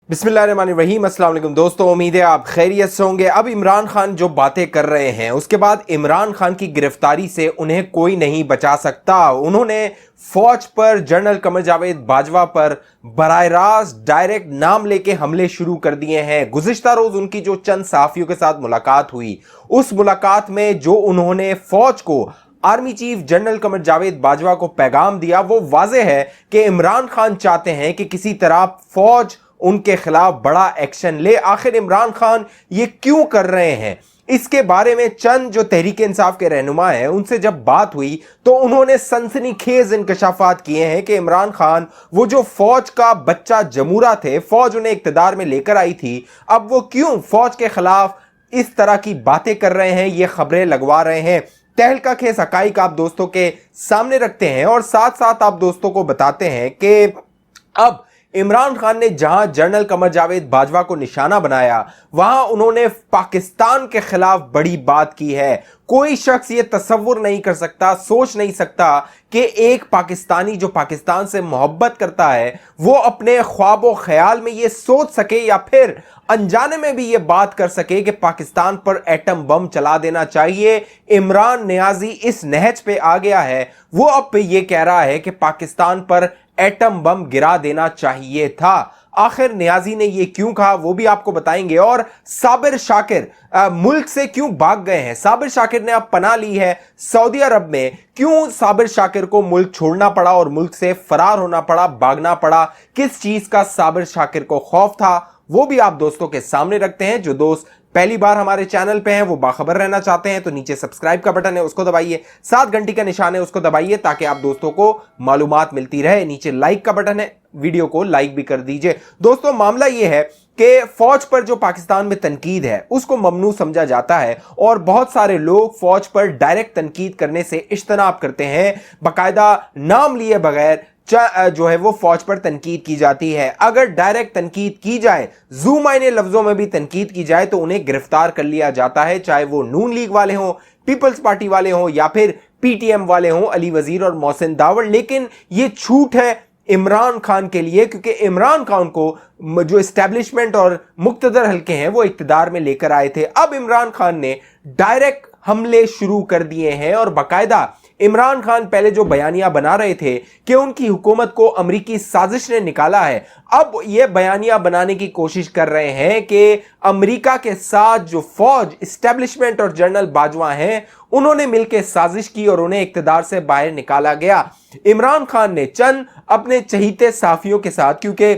बिस्मिल्लाहिर्रहमानिर्रहीम। अस्सलाम वालेकुम दोस्तों, उम्मीद है आप खैरियत से होंगे। अब इमरान खान जो बातें कर रहे हैं, उसके बाद इमरान खान की गिरफ्तारी से उन्हें कोई नहीं बचा सकता। उन्होंने फौज पर, जनरल कमर जावेद बाजवा पर बराह रास्त डायरेक्ट नाम लेके हमले शुरू कर दिए हैं। गुज़िश्ता रोज उनकी जो चंद सहाफ़ियों के साथ मुलाकात हुई, उस मुलाकात में जो उन्होंने फौज को, army chief general Qamar Javed Bajwa को पैगाम दिया, वो वाज़ेह है कि इमरान खान चाहते हैं कि किसी तरह फौज उनके खिलाफ बड़ा एक्शन ले। आखिर इमरान खान ये क्यों कर रहे हैं, इसके बारे में चंद जो तहरीक इंसाफ के रहनुमा हैं उनसे जब बात हुई तो उन्होंने सनसनीखेज इंकशाफात किए हैं कि इमरान खान वो जो फौज का बच्चा जमूरा थे, फौज उन्हें इक्तदार में लेकर आई थी, अब वो क्यों फौज के खिलाफ इस तरह की बातें कर रहे हैं, ये खबरें लगवा रहे हैं। तहलका खेस हकाइक आप दोस्तों के सामने रखते हैं और साथ साथ आप दोस्तों को बताते हैं कि अब इमरान खान ने जहां जनरल कमर जावेद बाजवा को निशाना बनाया, वहां उन्होंने पाकिस्तान के खिलाफ बड़ी बात की है। कोई शख्स ये तसव्वुर नहीं कर सकता, सोच नहीं सकता कि एक पाकिस्तानी जो पाकिस्तान से मोहब्बत करता है, वो अपने ख्वाब व ख्याल में ये सोच सके या फिर अनजाने में भी ये बात कर सके कि पाकिस्तान पर एटम बम चला देना चाहिए। इमरान नियाजी इस नहज पे आ गया है, वो अब ये कह रहा है कि पाकिस्तान पर एटम बम गिरा देना चाहिए था। आखिर नियाजी ने ये क्यों कहा वो भी आपको बताएंगे। और साबिर शाकिर मुल्क से क्यों भाग गए हैं, साबिर शाकिर ने अब पनाह ली है सऊदी अरब में, क्यों साबिर शाकिर को मुल्क छोड़ना पड़ा और मुल्क से फरार होना पड़ा, भागना पड़ा, किस चीज का साबिर शाकिर को खौफ था, वो भी आप दोस्तों के सामने रखते हैं। जो दोस्त पहली बार हमारे चैनल पे हैं, वो बाखबर रहना चाहते हैं तो नीचे सब्सक्राइब का बटन है, उसको दबाइए, साथ घंटी का निशान है, उसको दबाइए ताकि आप दोस्तों को मालूमात मिलती रहे। नीचे लाइक का बटन है, वीडियो को लाइक भी कर दीजिए। दोस्तों, मामला ये है कि फौज पर जो पाकिस्तान में तनकीद है उसको ममनू समझा जाता है और बहुत सारे लोग फौज पर डायरेक्ट तनकीद करने से इज्तनाब करते हैं। बाकायदा नाम लिए बगैर जो है वो फौज पर तनकीद की जाती है। अगर डायरेक्ट तनकीद की जाए, जू मायने लफ्जों में भी तनकीद की जाए, तो उन्हें गिरफ्तार कर लिया जाता है, चाहे वो नून लीग वाले हों, पीपल्स पार्टी वाले हों या फिर पीटीएम वाले हों, अली वजीर और मोहसिन दावड़। लेकिन ये छूट है इमरान खान के लिए, क्योंकि इमरान खान को जो एस्टेब्लिशमेंट और मुक्तदर हल्के हैं वो इक्तदार में लेकर आए थे। अब इमरान खान ने डायरेक्ट हमले शुरू कर दिए हैं और बाकायदा इमरान खान पहले जो बयानिया बना रहे थे कि उनकी हुकूमत को अमरीकी साजिश ने निकाला है, अब ये बयानिया बनाने की कोशिश कर रहे हैं कि अमरीका के साथ जो फौज, एस्टेब्लिशमेंट और जनरल बाजवा हैं, उन्होंने मिलकर साजिश की और उन्हें इक्तदार से बाहर निकाला गया। इमरान खान ने चंद अपने चहीते सहाफियों के साथ, क्योंकि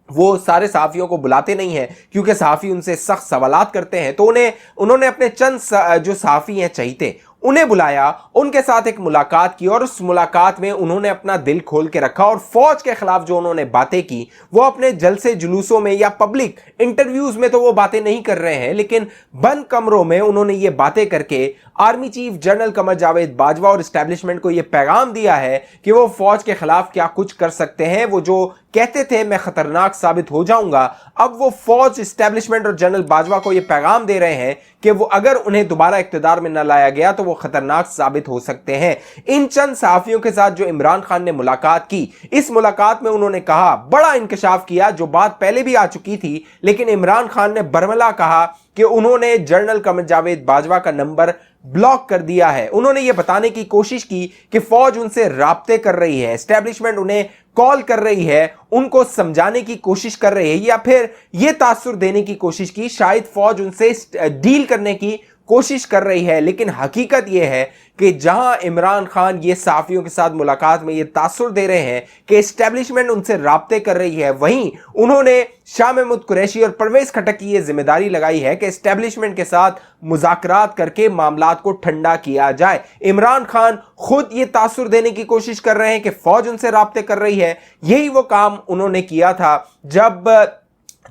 वो सारे सहाफियों को बुलाते नहीं हैं क्योंकि सहाफी उनसे सख्त सवालात करते हैं, तो उन्होंने अपने चंद जो सहाफी हैं चहीते, उन्हें बुलाया, उनके साथ एक मुलाकात की और उस मुलाकात में उन्होंने अपना दिल खोल के रखा और फौज के खिलाफ जो उन्होंने बातें की वो अपने जलसे जुलूसों में या पब्लिक इंटरव्यूज में तो वो बातें नहीं कर रहे हैं, लेकिन बंद कमरों में उन्होंने ये बातें करके army chief general Qamar Javed Bajwa और एस्टेब्लिशमेंट को ये पैगाम दिया है कि वो फौज के खिलाफ क्या कुछ कर सकते हैं। वो जो कहते थे मैं खतरनाक साबित हो जाऊंगा, अब वो फौज, एस्टेब्लिशमेंट और जनरल बाजवा को ये पैगाम दे रहे हैं कि वो अगर उन्हें दोबारा इक्तदार में न लाया गया तो वो खतरनाक साबित हो सकते हैं। इन चंद सहाफियों के साथ जो इमरान खान ने मुलाकात की, इस मुलाकात में उन्होंने कहा, बड़ा इंकशाफ किया, जो बात पहले भी आ चुकी थी, लेकिन इमरान खान ने बरमला कहा कि उन्होंने जनरल कमर जावेद बाजवा का नंबर ब्लॉक कर दिया है। उन्होंने ये बताने की कोशिश की कि फौज उनसे राब्ते कर रही है, एस्टेब्लिशमेंट उन्हें कॉल कर रही है, उनको समझाने की कोशिश कर रही है, या फिर ये तासुर देने की कोशिश की शायद फौज उनसे डील करने की कोशिश कर रही है। लेकिन हकीकत यह है कि जहां इमरान खान ये सहाफियों के साथ मुलाकात में ये तासुर दे रहे हैं कि एस्टेब्लिशमेंट उनसे राब्ते कर रही है, वहीं उन्होंने शाह महमूद कुरैशी और परवेज खटक की ये जिम्मेदारी लगाई है कि एस्टेब्लिशमेंट के साथ मुज़ाकरात करके मामलात को ठंडा किया जाए। इमरान खान खुद ये तासुर देने की कोशिश कर रहे हैं कि फौज उनसे राब्ते कर रही है। यही वो काम उन्होंने किया था जब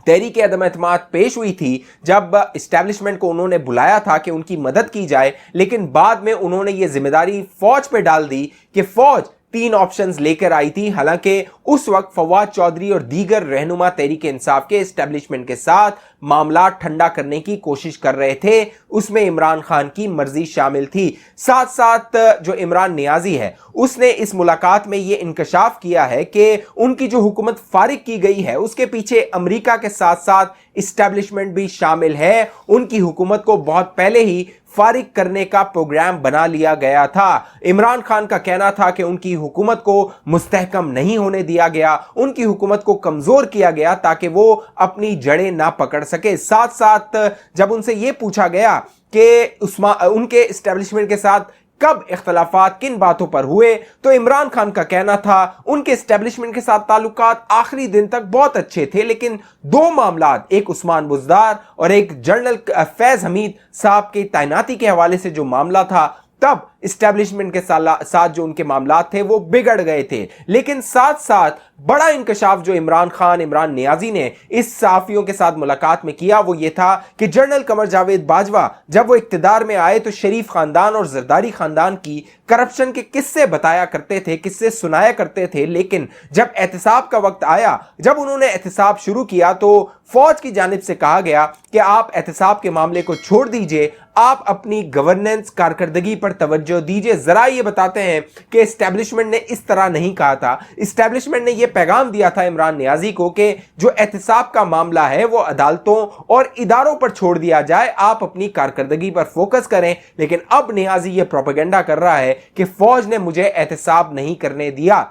तहरीक अदम एतमाद पेश हुई थी, जब इस्टेब्लिशमेंट को उन्होंने बुलाया था कि उनकी मदद की जाए, लेकिन बाद में उन्होंने ये जिम्मेदारी फौज पे डाल दी कि फौज 3 ऑप्शंस लेकर आई थी। हालांकि उस वक्त फवाद चौधरी और दीगर रहनुमा तहरीक इंसाफ के एस्टेब्लिशमेंट के साथ मामला ठंडा करने की कोशिश कर रहे थे, उसमें इमरान खान की मर्जी शामिल थी। साथ साथ जो इमरान नियाजी है उसने इस मुलाकात में ये इंकशाफ किया है कि उनकी जो हुकूमत फारिग की गई है उसके पीछे अमेरिका के साथ साथ इस्टेब्लिशमेंट भी शामिल है। उनकी हुकूमत को बहुत पहले ही फारिग करने का प्रोग्राम बना लिया गया था। इमरान खान का कहना था कि उनकी हुकूमत को मुस्तहकम नहीं होने दिया गया, उनकी हुकूमत को कमजोर किया गया ताकि वो अपनी जड़ें ना पकड़ सके। साथ साथ जब उनसे यह पूछा गया कि उनके इस्टेब्लिशमेंट के साथ कब इख्तलाफात किन बातों पर हुए, तो इमरान खान का कहना था उनके एस्टेब्लिशमेंट के साथ ताल्लुकात आखिरी दिन तक बहुत अच्छे थे, लेकिन दो मामलात, एक उस्मान बुज़दार और एक जनरल फैज हमीद साहब की तैनाती के हवाले से जो मामला था, तब इस्टेब्लिशमेंट के साथ जो उनके मामलात थे वो बिगड़ गए थे। लेकिन साथ साथ बड़ा इंकशाफ जो इमरान नियाजी ने इस सहाफियों के साथ मुलाकात में किया वो ये था कि जनरल कमर जावेद बाजवा जब वो इक्तिदार में आए तो शरीफ खानदान और जरदारी खानदान की करप्शन के किस्से बताया करते थे, किस्से सुनाया करते थे। लेकिन जब एहतसाब का वक्त आया, जब उन्होंने एहतसाब शुरू किया तो फौज की जानिब से कहा गया कि आप एहतसाब के मामले को छोड़ दीजिए, आप अपनी गवर्नेंस कारकर्दगी पर तवज्जो दीजिए। जरा ये बताते हैं कि एस्टेब्लिशमेंट ने इस तरह नहीं कहा था। एस्टेब्लिशमेंट ने यह पैगाम दिया था इमरान नियाजी को कि जो एहतसाब का मामला है वो अदालतों और इदारों पर छोड़ दिया जाए, आप अपनी कारकर्दगी पर फोकस करें। लेकिन अब नियाजी ये प्रोपेगेंडा कर रहा है कि फौज ने मुझे एहतसाब नहीं करने दिया।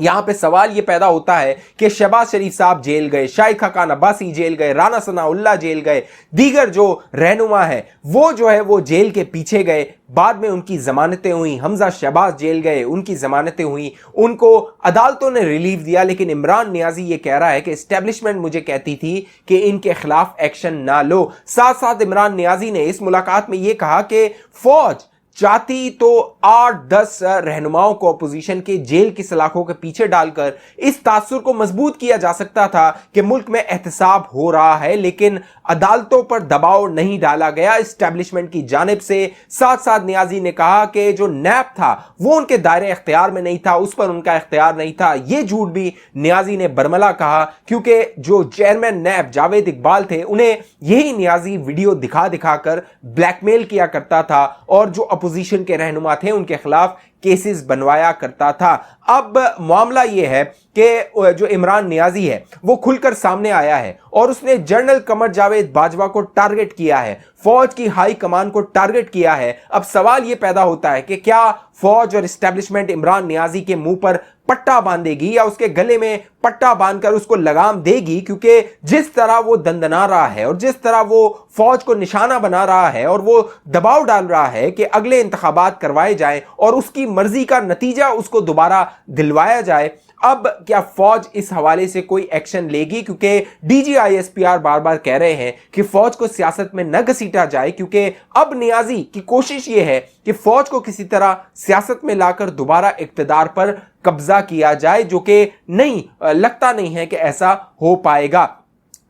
यहां पे सवाल ये पैदा होता है कि शहबाज शरीफ साहब जेल गए, शाहिद खाकान अब्बासी जेल गए, राना सनाउल्लाह जेल गए, दीगर जो रहनुमा है वो जेल के पीछे गए, बाद में उनकी जमानतें हुई। हमजा शहबाज जेल गए, उनकी जमानतें हुई, उनको अदालतों ने रिलीफ दिया। लेकिन इमरान नियाजी ये कह रहा है कि एस्टेब्लिशमेंट मुझे कहती थी कि इनके खिलाफ एक्शन ना लो। साथ साथ इमरान नियाजी ने इस मुलाकात में यह कहा कि फौज चाहती तो 8-10 रहनुमाओं को अपोजिशन के जेल की सलाखों के पीछे डालकर इस तासुर को मजबूत किया जा सकता था कि मुल्क में एहतसाब हो रहा है, लेकिन अदालतों पर दबाव नहीं डाला गया एस्टेब्लिशमेंट की जानिब से। साथ साथ नियाजी ने कहा कि जो नैब था वो उनके दायरे इख्तियार में नहीं था, उस पर उनका इख्तियार नहीं था। ये झूठ भी नियाजी ने बरमला कहा, क्योंकि जो चेयरमैन नैब जावेद इकबाल थे उन्हें यही नियाजी वीडियो दिखा दिखाकर ब्लैकमेल किया करता था और जो अपोजिशन के रहनुमा थे उनके खिलाफ केसेस बनवाया करता था। अब मामला यह है कि जो इमरान नियाजी है वो खुलकर सामने आया है और उसने जनरल कमर जावेद बाजवा को टारगेट किया है, फौज की हाई कमान को टारगेट किया है। अब सवाल यह पैदा होता है कि क्या फौज और एस्टेब्लिशमेंट इमरान नियाजी के मुंह पर पट्टा बांधेगी या उसके गले में पट्टा बांधकर उसको लगाम देगी, क्योंकि जिस तरह वो दंदना रहा है और जिस तरह वो फौज को निशाना बना रहा है और वो दबाव डाल रहा है कि अगले इंतखाबात करवाए जाएं और उसकी मर्जी का नतीजा उसको दोबारा दिलवाया जाए। अब क्या फौज इस हवाले से कोई एक्शन लेगी, क्योंकि DGISPR बार बार कह रहे हैं कि फौज को सियासत में न घसीटा जाए, क्योंकि अब नियाजी की कोशिश यह है कि फौज को किसी तरह सियासत में लाकर दोबारा इक्तदार पर कब्जा किया जाए, जो कि नहीं लगता नहीं है कि ऐसा हो पाएगा।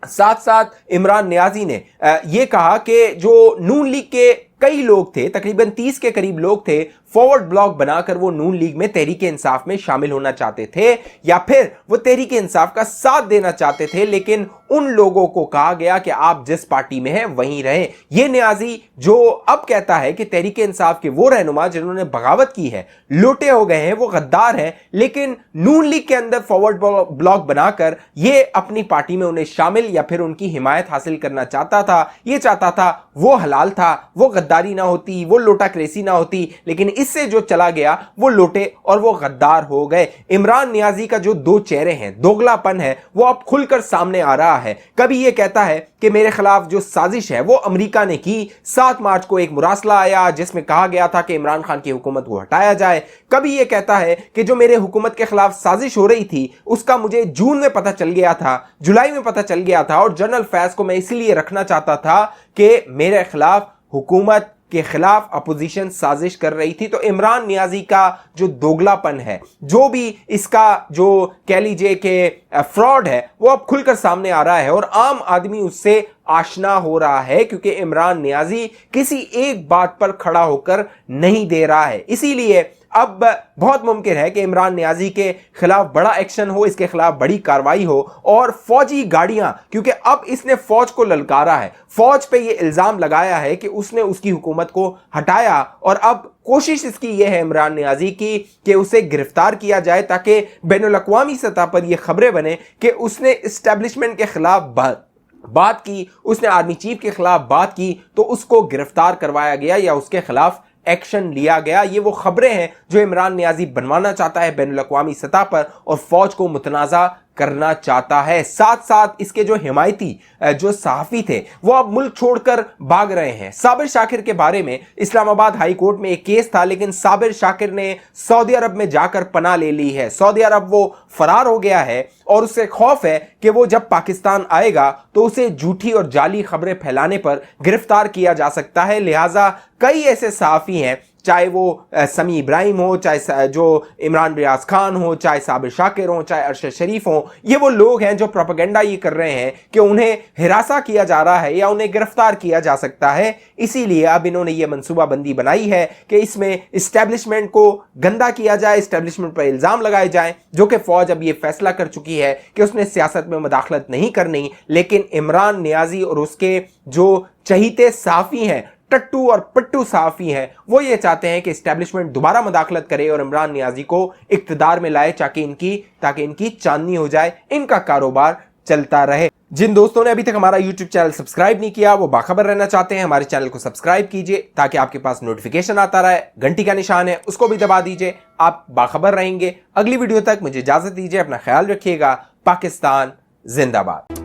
साथ साथ इमरान नियाजी ने यह कहा कि जो नून लीग के कई लोग थे, तकरीबन 30 के करीब लोग थे, फॉरवर्ड ब्लॉक बनाकर वो नून लीग में तहरीक इंसाफ में शामिल होना चाहते थे या फिर वो तहरीक इंसाफ का साथ देना चाहते थे, लेकिन उन लोगों को कहा गया कि आप जिस पार्टी में हैं वहीं रहें। ये नियाजी जो अब कहता है कि तहरीक इंसाफ के वो रहनुमा जिन्होंने बगावत की है लोटे हो गए हैं, वो गद्दार हैं, लेकिन नून लीग के अंदर फॉरवर्ड ब्लॉक बनाकर ये अपनी पार्टी में उन्हें शामिल या फिर उनकी हिमायत हासिल करना चाहता था। ये चाहता था वो हलाल था, वो गद्दारी ना होती, वो लोटाक्रेसी ना होती, लेकिन इससे जो चला गया वो लोटे और वो गद्दार हो गए। इमरान नियाजी का जो दो चेहरे हैं, दोगलापन है, वो अब खुलकर सामने आ रहा है। कभी ये कहता है कि मेरे खिलाफ जो साजिश है वो अमेरिका ने की, 7 मार्च को एक मुरासला आया जिसमें कहा गया था कि इमरान खान की हुकूमत को हटाया जाए। कभी ये कहता है कि जो मेरे हुकूमत के खिलाफ साजिश हो रही थी उसका मुझे जून में पता चल गया था, जुलाई में पता चल गया था, और जनरल फैज को मैं इसीलिए रखना चाहता था कि मेरे खिलाफ हुकूमत के खिलाफ अपोजिशन साजिश कर रही थी। तो इमरान नियाजी का जो दोगलापन है, जो भी इसका जो कह लीजिए कि फ्रॉड है, वो अब खुलकर सामने आ रहा है और आम आदमी उससे आशना हो रहा है, क्योंकि इमरान नियाजी किसी एक बात पर खड़ा होकर नहीं दे रहा है। इसीलिए अब बहुत मुमकिन है कि इमरान नियाजी के खिलाफ बड़ा एक्शन हो, इसके खिलाफ बड़ी कार्रवाई हो और फौजी गाड़ियां, क्योंकि अब इसने फौज को ललकारा है, फौज पे ये इल्जाम लगाया है कि उसने उसकी हुकूमत को हटाया और अब कोशिश इसकी यह है इमरान नियाजी की कि उसे गिरफ्तार किया जाए ताकि बैनुल अक़वामी सतह पर यह खबरें बने कि उसने एस्टेब्लिशमेंट के खिलाफ बात की, उसने आर्मी चीफ के खिलाफ बात की तो उसको गिरफ्तार करवाया गया या उसके खिलाफ एक्शन लिया गया। ये वो खबरें हैं जो इमरान नियाजी बनवाना चाहता है बैनुल अक़वामी सतह पर और फौज को मुतनाज़ा करना चाहता है। साथ साथ इसके जो हिमायती जो सहाफ़ी थे वो अब मुल्क छोड़कर भाग रहे हैं। साबिर शाकिर के बारे में इस्लामाबाद हाई कोर्ट में एक केस था, लेकिन साबिर शाकिर ने सऊदी अरब में जाकर पनाह ले ली है। सऊदी अरब वो फरार हो गया है और उससे खौफ है कि वो जब पाकिस्तान आएगा तो उसे झूठी और जाली खबरें फैलाने पर गिरफ्तार किया जा सकता है। लिहाजा कई ऐसे सहाफ़ी हैं, चाहे वो समी इब्राहिम हो, चाहे जो इमरान रियाज खान हो, चाहे साबिर शाकिर हो, चाहे अरशद शरीफ हो, ये वो लोग हैं जो प्रोपेगेंडा ये कर रहे हैं कि उन्हें हिरासा किया जा रहा है या उन्हें गिरफ्तार किया जा सकता है। इसीलिए अब इन्होंने ये मनसूबाबंदी बनाई है कि इसमें इस्टेब्लिशमेंट को गंदा किया जाए, इस्टेब्लिशमेंट पर इल्ज़ाम लगाए जाएं, जो कि फ़ौज अब ये फैसला कर चुकी है कि उसने सियासत में मुदाखलत नहीं करनी। लेकिन इमरान नियाजी और उसके जो चहीते सहाफ़ी हैं, टट्टू और पट्टू सहाफ़ी हैं, वो ये चाहते हैं कि इस्टेब्लिशमेंट दोबारा मुदाखलत करे और इमरान नियाजी को इक्तदार में लाए ताकि इनकी चांदनी हो जाए, इनका कारोबार चलता रहे। जिन दोस्तों ने अभी तक हमारा YouTube चैनल सब्सक्राइब नहीं किया वो बाखबर रहना चाहते हैं, हमारे चैनल को सब्सक्राइब कीजिए ताकि आपके पास नोटिफिकेशन आता रहे। घंटी का निशान है उसको भी दबा दीजिए, आप बाखबर रहेंगे। अगली वीडियो तक मुझे इजाजत दीजिए, अपना ख्याल रखिएगा। पाकिस्तान जिंदाबाद।